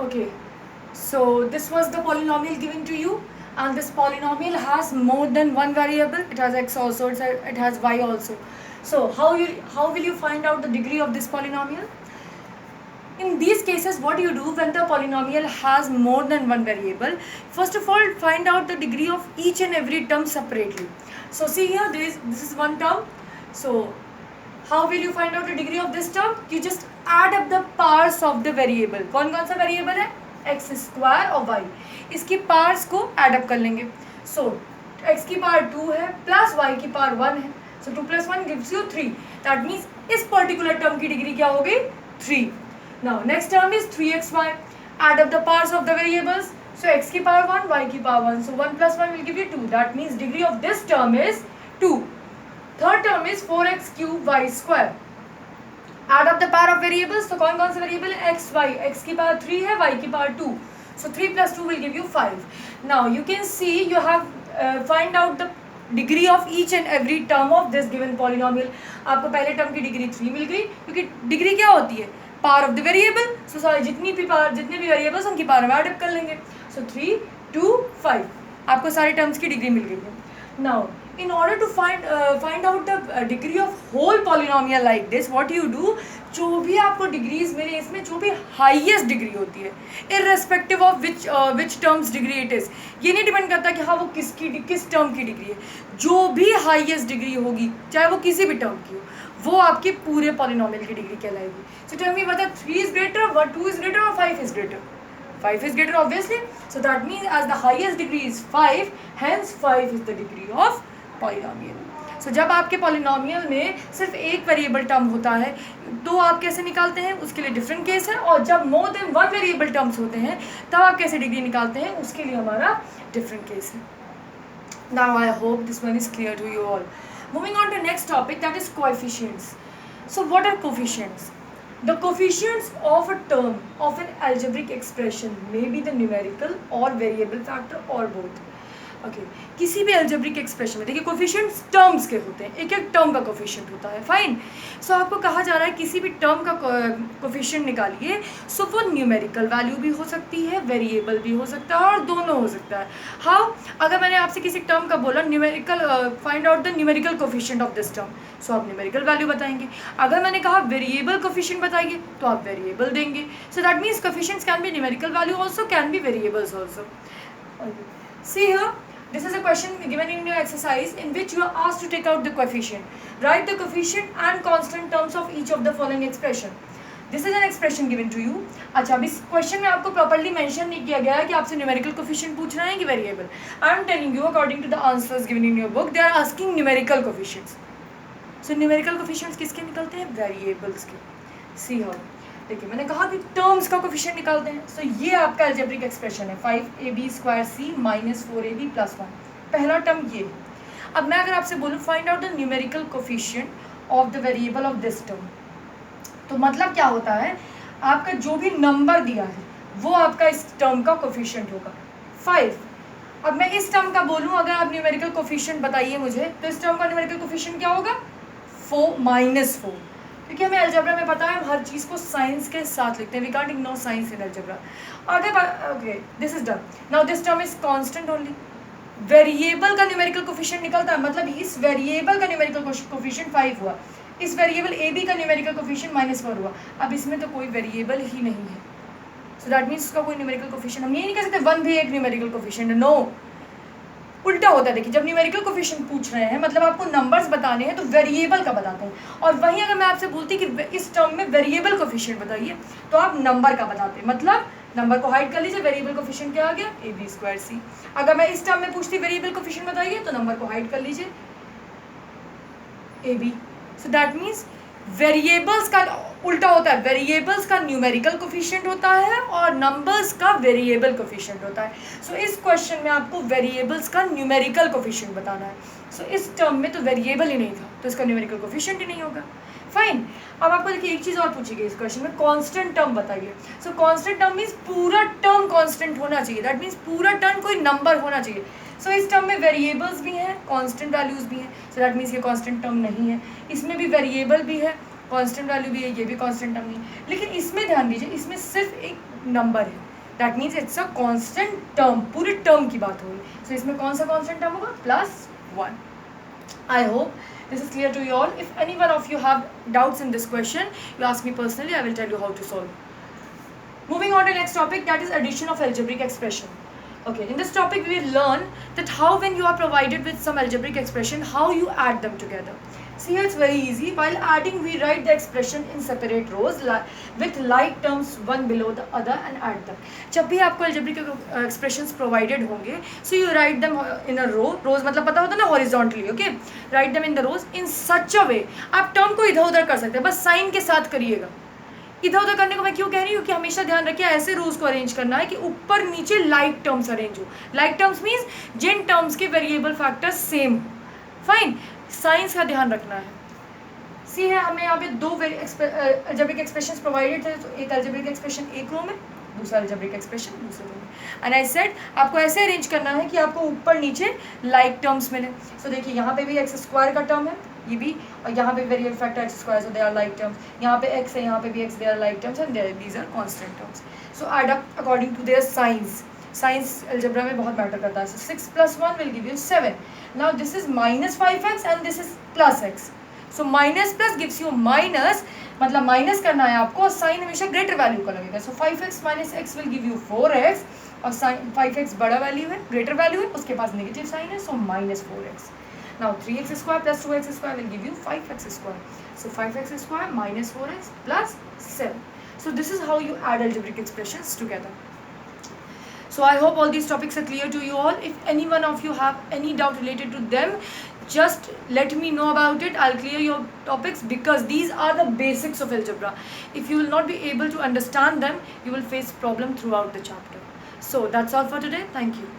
Okay, so this was the polynomial given to you, and this polynomial has more than one variable. It has x also, it has y also. So how will you find out the degree of this polynomial? In these cases, what you do when the polynomial has more than one variable, first of all find out the degree of each and every term separately. So see here, this is one term. So how will you find out the degree of this term? You just add up the powers of the variable. कौन कौन सा variable है? x square और y. इसकी powers को add up कर लेंगे. So x की power 2 है plus y की power 1 है. So 2 plus 1 gives you 3. That means इस particular term की degree क्या हो गई? 3. Now next term is 3xy. Add up the powers of the variables. So x की power 1, y की power 1. So 1 plus 1 will give you 2. That means degree of this term is 2. Third term is 4x cube y square. Add up the power of variables. So कौन कौन से variable है? x, y. x की power 3 है, y की power 2. So 3 plus 2 will give you 5. Now you can see you have find out the degree of each and every term of this given polynomial. आपको पहले term की degree 3 मिल गई, क्योंकि degree क्या होती है? Power of the variable. So सारे जितने भी variables उनकी power में add up कर लेंगे. So 3, 2, 5. आपको सारे terms की degree मिल गई है. Now in order to find out the degree of whole polynomial like this, what you do, जो भी आपको degrees मिले इसमें जो भी highest degree होती है, irrespective of which terms degree it is, ये नहीं डिपेंड करता कि हाँ वो किस term की degree है, जो भी highest degree होगी चाहे वो किसी भी term की हो, वो आपके पूरे polynomial की degree कहलाएगी. So tell me whether 3 is greater, or 2 is greater, or 5 is greater. 5 is greater obviously. So that means as the highest degree is 5, hence 5 is the degree of polynomial. So जब आपके polynomial में सिर्फ एक variable term होता है तो आप कैसे निकालते हैं, उसके लिए different case है, और जब more than one variable terms होते हैं तब आप कैसे degree निकालते हैं, उसके लिए हमारा different case है. Now I hope this one is clear to you all. Moving on to next topic, that is coefficients. So what are coefficients? The coefficients of a term of an algebraic expression may be the numerical or variable factor or both. Okay, किसी भी algebraic expression में देखिए coefficients terms के होते हैं, एक एक term का coefficient होता है, fine. So आपको कहा जा रहा है किसी भी term का coefficient निकालिए. So वो numerical value भी हो सकती है, variable भी हो सकता है, और दोनों हो सकता है. How? अगर मैंने आपसे किसी term का बोला numerical find out the numerical coefficient of this term, so आप numerical value बताएंगे. अगर मैंने कहा variable coefficient बताइए तो आप variable देंगे. So that means coefficients can be numerical value also, can be variables also. See here, this is a question given in your exercise in which you are asked to take out the coefficient. Write the coefficient and constant terms of each of the following expression. This is an expression given to you. अच्छा, अब इस question में आपको properly mention नहीं किया गया है कि आपसे numerical coefficient पूछना है कि variable. I am telling you according to the answers given in your book, they are asking numerical coefficients. So numerical coefficients किसके निकलते हैं? Variables के. See here. देखिए मैंने कहा कि टर्म्स का कोफिशिएंट निकालते हैं. सो ये आपका अलजेब्रिक एक्सप्रेशन है 5ab square c minus 4ab plus 1. पहला टर्म ये. अब मैं अगर आपसे बोलूँ find out the numerical coefficient of the variable of this term, तो मतलब क्या होता है, आपका जो भी नंबर दिया है वो आपका इस टर्म का कोफिशिएंट होगा 5. अब मैं इस टर्म का बोलूँ अगर आप न्यूमेरिकल कोफिशिएंट बताइए मुझे, तो इस टर्म का न्यूमेरिकल कोफिशिएंट क्या होगा? 4 माइनस 4. क्योंकि हमें अलजेब्रा में पता है हम हर चीज़ को साइंस के साथ लिखते हैं. We can't ignore signs in algebra. Okay, this is done. Now this term is constant only. Variable का न्यूमेरिकल कोफिशिएंट निकलता है, मतलब इस वेरिएबल का न्यूमेरिकल कोफिशिएंट 5 हुआ, इस वेरिएबल ए बी का न्यूमेरिकल कोफिशिएंट -4 हुआ. अब इसमें तो कोई वेरिएबल ही नहीं है, सो दैट मीन्स उसका कोई न्यूमेरिकल कोफिशिएंट हम ये नहीं कह सकते 1 भी एक न्यूमेरिकल कोफिशिएंट. नो, उल्टा होता है. देखिए जब न्यूमेरिकल कोफिशिएंट पूछ रहे हैं मतलब आपको नंबर्स बताने हैं तो वेरिएबल का बताते हैं, और वहीं अगर मैं आपसे बोलती कि इस टर्म में वेरिएबल कोफिशिएंट बताइए तो आप नंबर का बताते हैं. मतलब नंबर को हाइड कर लीजिए, वेरिएबल कोफिशिएंट क्या आ गया? ab square c. अगर मैं इस टर्म में पूछती वेरिएबल कोफिशिएंट बताइए तो नंबर को हाइड कर लीजिए ab. So that means variables का उल्टा होता है, वेरिएबल्स का न्यूमेरिकल कोफिशिएंट होता है और नंबर्स का वेरिएबल कोफिशिएंट होता है. सो इस क्वेश्चन में आपको वेरिएबल्स का न्यूमेरिकल कोफिशिएंट बताना है. सो इस टर्म में तो वेरिएबल ही नहीं था तो इसका न्यूमेरिकल कोफिशिएंट ही नहीं होगा. फाइन. अब आपको देखिए एक चीज़ और पूछी गई इस क्वेश्चन में, कांस्टेंट टर्म बताइए. सो कांस्टेंट टर्म मीन्स पूरा टर्म कांस्टेंट होना चाहिए. दैट मीन्स पूरा टर्म कोई नंबर होना चाहिए. सो इस टर्म में वेरिएबल्स भी हैं, कांस्टेंट वैल्यूज़ भी हैं. सो दैट मीन्स ये कांस्टेंट टर्म नहीं है. इसमें भी वेरिएबल भी है, कांस्टेंट वैल्यू भी है, ये भी कांस्टेंट टर्म नहीं. लेकिन इसमें ध्यान दीजिए, इसमें सिर्फ एक नंबर है. That means it's a constant term, पूरे टर्म की बात होगी. सो इसमें कौन सा कॉन्स्टेंट टर्म होगा? +1. I hope this is clear to you all. If any one of you have doubts in this question, you ask me personally, I will tell you how to solve. Moving on to next topic, that is addition of algebraic expression. Okay, in this topic we will learn that how when you are provided with some algebraic expression, how you add them together. See, it's very easy. While adding, we write the expression in separate rows with like terms one below the other and add them. जब भी आपको algebraic expressions provided होंगे, so you write them in a row. Rows मतलब पता होता है ना, horizontally. Okay, write them in the rows in such a way. आप term को इधर उधर कर सकते हैं, बस sign के साथ करिएगा. इधर उधर करने को मैं क्यों कह रही हूँ कि हमेशा ध्यान रखिए ऐसे रोज को अरेंज करना है कि ऊपर नीचे लाइक टर्म्स अरेंज हो. लाइक टर्म्स मीन्स जिन टर्म्स के variable factors same. Fine, science का ध्यान रखना है. सी है, हमें यहाँ पे दो अलजेब्रिक एक्सप्रेशंस प्रोवाइडेड थे. तो एक अलजेब्रिक एक्सप्रेशन एक रो में, दूसरा अलजेब्रिक एक्सप्रेशन दूसरे रो में. एंड आई सेड आपको ऐसे अरेंज करना है कि आपको ऊपर नीचे लाइक टर्म्स मिले. सो देखिए यहाँ पे भी x² का टर्म है, ये भी, और यहाँ पे variable factor x², so they are like terms. यहाँ पे x है, यहाँ पे भी x, they are like terms and these are constant terms. So add up according to their signs. Signs algebra में बहुत मैटर करता है. So 6 + 1 will give you 7. Now this is -5x and this is +x. So minus plus gives you minus, मतलब minus करना है आपको, sign हमेशा greater value का लगेगा. सो 5x - x will give you 4x, और साइन 5x बड़ा वैल्यू है, ग्रेटर वैल्यू है, उसके पास नेगेटिव साइन है, सो -4x. Now 3x² + 2x² will give you 5x². So 5x² - 4x + 7. So this is how you add algebraic expressions together. So I hope all these topics are clear to you all. If any one of you have any doubt related to them, just let me know about it. I'll clear your topics because these are the basics of algebra. If you will not be able to understand them, you will face problem throughout the chapter. So that's all for today. Thank you.